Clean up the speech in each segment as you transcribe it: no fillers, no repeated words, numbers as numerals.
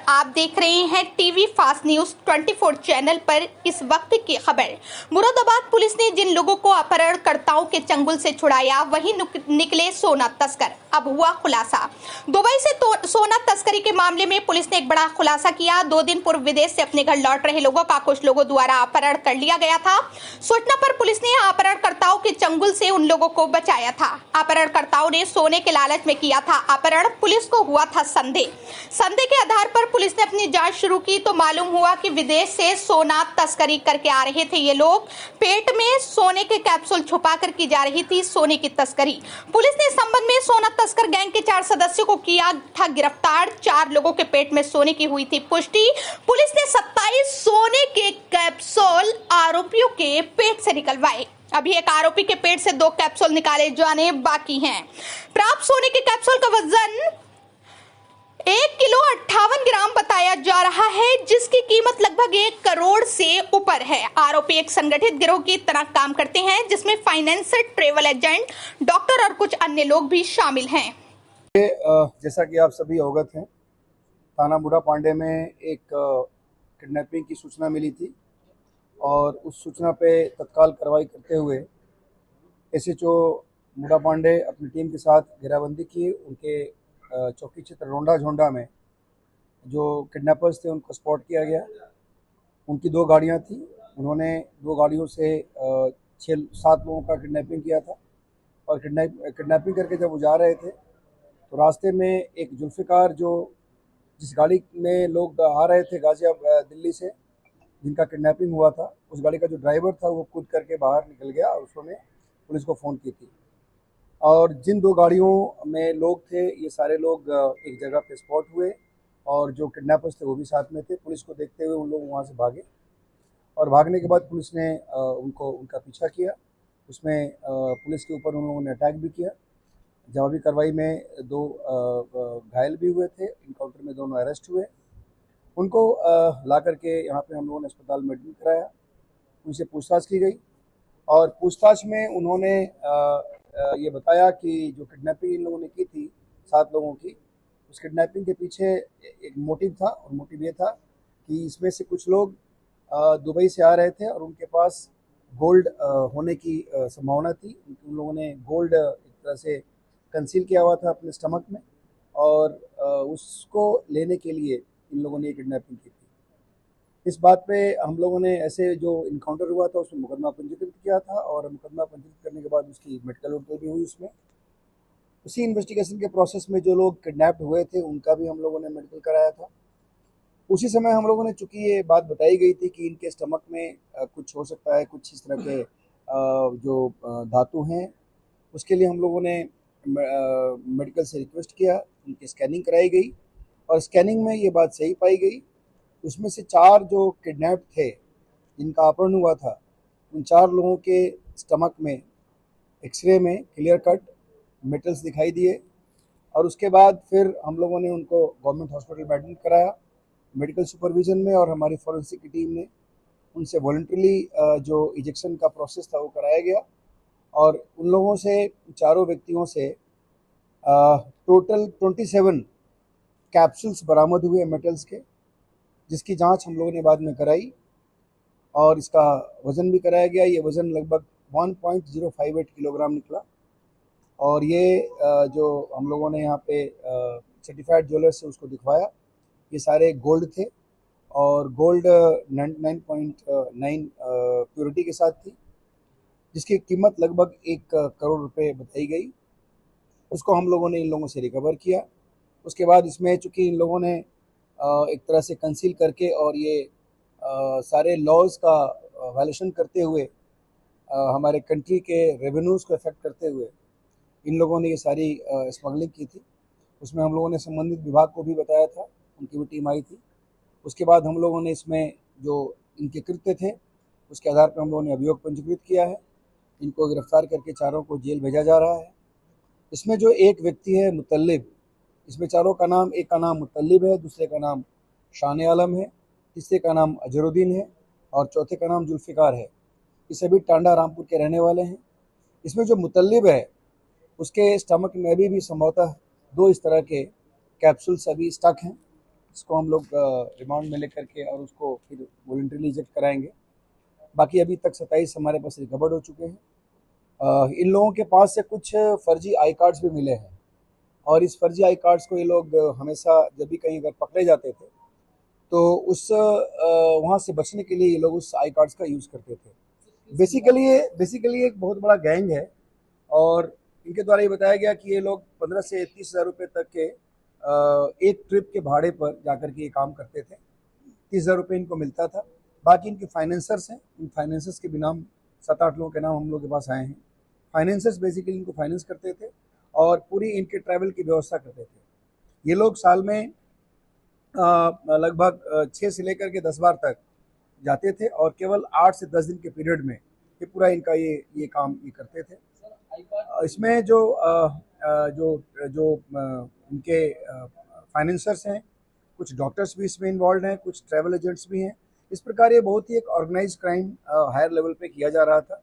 आप देख रहे हैं टीवी फास्ट न्यूज 24 चैनल पर इस वक्त की खबर। मुरादाबाद पुलिस ने जिन लोगों को अपहरणकर्ताओं के चंगुल से छुड़ाया वहीं निकले सोना तस्कर। अब हुआ खुलासा। दुबई से सोना तस्करी के मामले में पुलिस ने एक बड़ा खुलासा किया। 2 दिन पूर्व विदेश से अपने घर लौट रहे लोगों का कुछ लोगों द्वारा अपहरण कर लिया गया था। सूचना पर पुलिस ने अपहरणकर्ताओं के चंगुल से उन लोगों को बचाया था। अपहरणकर्ताओं ने सोने के लालच में किया था अपहरण। पुलिस को हुआ था संदेह के आधार पर पुलिस ने अपनी जांच शुरू की तो मालूम हुआ कि विदेश से सोना तस्करी करके आ रहे थे ये लोग। पेट में सोने के कैप्सूल छुपा कर की जा रही थी सोने की तस्करी। पुलिस ने इस संबंध में सोना तस्कर गैंग के 4 सदस्यों को किया था गिरफ्तार। 4 लोगों के पेट में सोने की हुई थी पुष्टि। पुलिस ने 27 सोने के कैप्सूल आरोपियों के पेट से निकलवाए। अभी एक आरोपी के पेट से 2 कैप्सूल निकाले जाने बाकी हैं। प्राप्त सोने के कैप्सूल का वजन 1 किलो 58 ग्राम बताया जा रहा है, जिसकी कीमत लगभग 1 करोड़ से ऊपर है। आरोपी एक संगठित गिरोह की तरह काम करते हैं, जिसमें फाइनेंसर, ट्रेवल एजेंट, डॉक्टर और कुछ अन्य लोग भी शामिल हैं। जैसा कि आप सभी अवगत हैं, थाना बूढ़ा पांडे में एक किडनैपिंग की सूचना मिली थी और उस सूचना पे तत्काल कार्रवाई करते हुए एसएचओ बूढ़ा पांडे अपनी टीम के साथ घेराबंदी की। उनके चौकी क्षेत्र रोंडा झोंडा में जो किडनैपर्स थे उनको स्पॉट किया गया। उनकी 2 गाड़ियां थी। उन्होंने 2 गाड़ियों से 6-7 लोगों का किडनैपिंग किया था और किडनैपिंग करके जब वो जा रहे थे तो रास्ते में एक जुल्फ़िकार, जो जिस गाड़ी में लोग आ रहे थे गाजियाबाद दिल्ली से, जिनका किडनैपिंग हुआ था, उस गाड़ी का जो ड्राइवर था वो कूद करके बाहर निकल गया और उसने पुलिस को फ़ोन की थी। और जिन 2 गाड़ियों में लोग थे, ये सारे लोग एक जगह पे स्पॉट हुए और जो किडनैपर्स थे वो भी साथ में थे। पुलिस को देखते हुए उन लोग वहाँ से भागे और भागने के बाद पुलिस ने उनका पीछा किया। उसमें पुलिस के ऊपर उन लोगों ने अटैक भी किया। जवाबी कार्रवाई में 2 घायल भी हुए थे। इनकाउंटर में दोनों अरेस्ट हुए। उनको ला करके यहाँ पे हम लोगों ने अस्पताल में एडमिट कराया। उनसे पूछताछ की गई और पूछताछ में उन्होंने ये बताया कि जो किडनैपिंग इन लोगों ने की थी 7 लोगों की, उस किडनैपिंग के पीछे एक मोटिव था और मोटिव ये था कि इसमें से कुछ लोग दुबई से आ रहे थे और उनके पास गोल्ड होने की संभावना थी। उन लोगों ने गोल्ड एक तरह से कंसील किया हुआ था अपने स्टमक में और उसको लेने के लिए इन लोगों ने किडनैपिंग की थी। इस बात पे हम लोगों ने ऐसे जो इनकाउंटर हुआ था उसमें मुकदमा पंजीकृत किया था और मुकदमा पंजीकृत करने के बाद उसकी मेडिकल रिपोर्ट भी हुई। उसमें उसी इन्वेस्टिगेशन के प्रोसेस में जो लोग किडनैप्ड हुए थे उनका भी हम लोगों ने मेडिकल कराया था। उसी समय हम लोगों ने, चूँकि ये बात बताई गई थी कि इनके स्टमक में कुछ हो सकता है, कुछ इस तरह के जो धातु हैं, उसके लिए हम लोगों ने मेडिकल से रिक्वेस्ट किया। उनकी स्कैनिंग कराई गई और स्कैनिंग में ये बात सही पाई गई। उसमें से 4 जो किडनैप थे, जिनका अपहरण हुआ था, उन 4 लोगों के स्टमक में एक्सरे में क्लियर कट मेटल्स दिखाई दिए और उसके बाद फिर हम लोगों ने उनको गवर्नमेंट हॉस्पिटल में एडमिट कराया मेडिकल सुपरविजन में और हमारी फॉरेंसिक की टीम ने उनसे वॉलंटरीली जो इजेक्शन का प्रोसेस था वो कराया गया और उन लोगों से, चारों व्यक्तियों से टोटल 27 कैप्सूल्स बरामद हुए मेटल्स के, जिसकी जांच हम लोगों ने बाद में कराई और इसका वज़न भी कराया गया। ये वज़न लगभग 1.058 किलोग्राम निकला और ये जो हम लोगों ने यहाँ पे सर्टिफाइड ज्वेलर से उसको दिखवाया, ये सारे गोल्ड थे और गोल्ड 99.9 प्योरिटी के साथ थी, जिसकी कीमत लगभग 1 करोड़ रुपए बताई गई। उसको हम लोगों ने इन लोगों से रिकवर किया। उसके बाद इसमें चूँकि इन लोगों ने एक तरह से कंसील करके और ये सारे लॉज का वायलेशन करते हुए हमारे कंट्री के रेवेन्यूज़ को अफेक्ट करते हुए इन लोगों ने ये सारी स्मगलिंग की थी। उसमें हम लोगों ने संबंधित विभाग को भी बताया था, उनकी भी टीम आई थी। उसके बाद हम लोगों ने इसमें जो इनके कृत्य थे उसके आधार पर हम लोगों ने अभियोग पंजीकृत किया है। इनको गिरफ्तार करके चारों को जेल भेजा जा रहा है। इसमें जो एक व्यक्ति है मुतल्लिब, इसमें चारों का नाम, एक का नाम मुतल्लिब है, दूसरे का नाम शान आलम है, तीसरे का नाम अजरुद्दीन है और चौथे का नाम जुल्फ़िकार है। ये सभी टांडा रामपुर के रहने वाले हैं। इसमें जो मुतल्लिब है उसके स्टमक में अभी भी संभवतः 2 इस तरह के कैप्सूल्स अभी स्टक हैं, इसको हम लोग रिमांड में लेकर के और उसको फिर वॉलंटरीली इजेक्ट कराएंगे। बाकी अभी तक 27 हमारे पास रिकवर्ड हो चुके हैं। इन लोगों के पास से कुछ फर्जी आई कार्ड्स भी मिले हैं और इस फर्जी आई कार्ड्स को ये लोग हमेशा जब भी कहीं अगर पकड़े जाते थे तो उस वहाँ से बचने के लिए ये लोग उस आई कार्ड्स का यूज़ करते थे। बेसिकली एक बहुत बड़ा गैंग है और इनके द्वारा ये बताया गया कि ये लोग 15 से 30,000 रुपये तक के एक ट्रिप के भाड़े पर जाकर के ये काम करते थे। 30,000 रुपये इनको मिलता था। बाकी इनके फाइनेंसर्स हैं, इन फाइनेंसर्स के भी नाम 7-8 लोगों के नाम हम लोग के पास आए हैं। फाइनेंसर्स बेसिकली इनको फाइनेंस करते थे और पूरी इनके ट्रैवल की व्यवस्था करते थे। ये लोग साल में लगभग 6 से लेकर के 10 बार तक जाते थे और केवल 8 से 10 दिन के पीरियड में ये पूरा इनका ये काम ये करते थे। इसमें जो इनके फाइनेंसर्स हैं, कुछ डॉक्टर्स भी इसमें इन्वॉल्व हैं, कुछ ट्रैवल एजेंट्स भी हैं। इस प्रकार ये बहुत ही एक ऑर्गेनाइज्ड क्राइम हायर लेवल पे किया जा रहा था।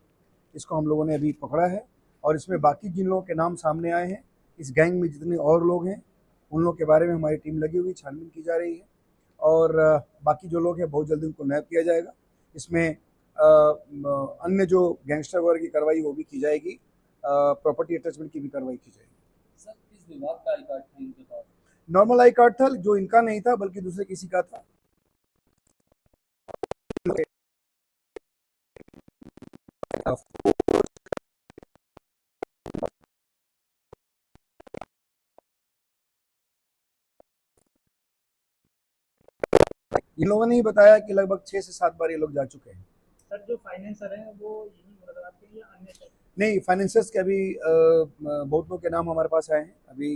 इसको हम लोगों ने अभी पकड़ा है और इसमें बाकी जिन लोगों के नाम सामने आए हैं, इस गैंग में जितने और लोग हैं उन लोगों के बारे में हमारी टीम लगी हुई छानबीन की जा रही है और बाकी जो लोग हैं बहुत जल्दी उनको नैप किया जाएगा। इसमें अन्य जो गैंगस्टर वर्ग की कार्रवाई वो भी की जाएगी, प्रॉपर्टी अटैचमेंट की भी कार्रवाई की जाएगी। सर, किस विभाग का आई कार्ड था इनके पास? नॉर्मल आई कार्ड था जो इनका नहीं था बल्कि दूसरे किसी का था। इन लोगों ने ही बताया कि लगभग 6 से 7 बार ये लोग जा चुके हैं। सर, जो फाइनेंसर हैं वो यही मुरादाबाद के या अन्य शहर? नहीं, फाइनेंसर्स के अभी बहुत लोगों के नाम हमारे पास आए हैं। अभी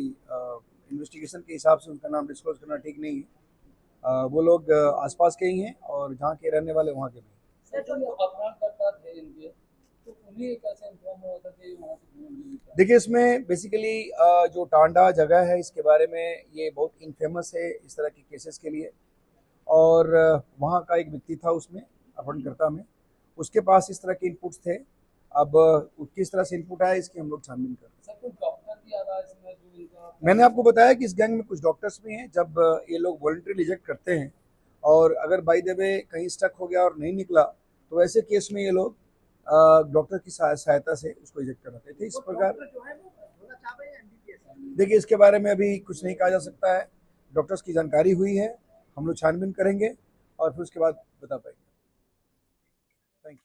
इन्वेस्टिगेशन के हिसाब से उनका नाम डिस्क्लोज करना ठीक नहीं है। वो लोग आसपास के ही हैं और जहाँ के रहने वाले वहाँ के भी। सर, जो अपहरणकर्ता थे इनके, तो उन्हें कैसे इन्फॉर्म हुआ था कि वहाँ से? देखिए, इसमें बेसिकली जो टांडा जगह है इसके बारे में ये बहुत इनफेमस है इस तरह के केसेस के लिए और वहाँ का एक व्यक्ति था उसमें अपहरणकर्ता में, उसके पास इस तरह के इनपुट्स थे। अब किस तरह से इनपुट आया इसकी हम लोग छानबीन कर रहे हैं। सर, कुछ डॉक्टर भी आ रहा है इसमें जो इनका? मैंने आपको बताया कि इस गैंग में कुछ डॉक्टर्स भी हैं। जब ये लोग वॉलंटरी रिजेक्ट करते हैं और अगर बाय द वे कहीं स्टक हो गया और नहीं निकला तो ऐसे केस में ये लोग डॉक्टर की सहायता से उसको रिजेक्ट कराते थे। इस प्रकार देखिए, इसके बारे में अभी कुछ नहीं कहा जा सकता है। डॉक्टर्स की जानकारी हुई है, हम लोग छानबीन करेंगे और फिर उसके बाद बता पाएंगे। Thank you.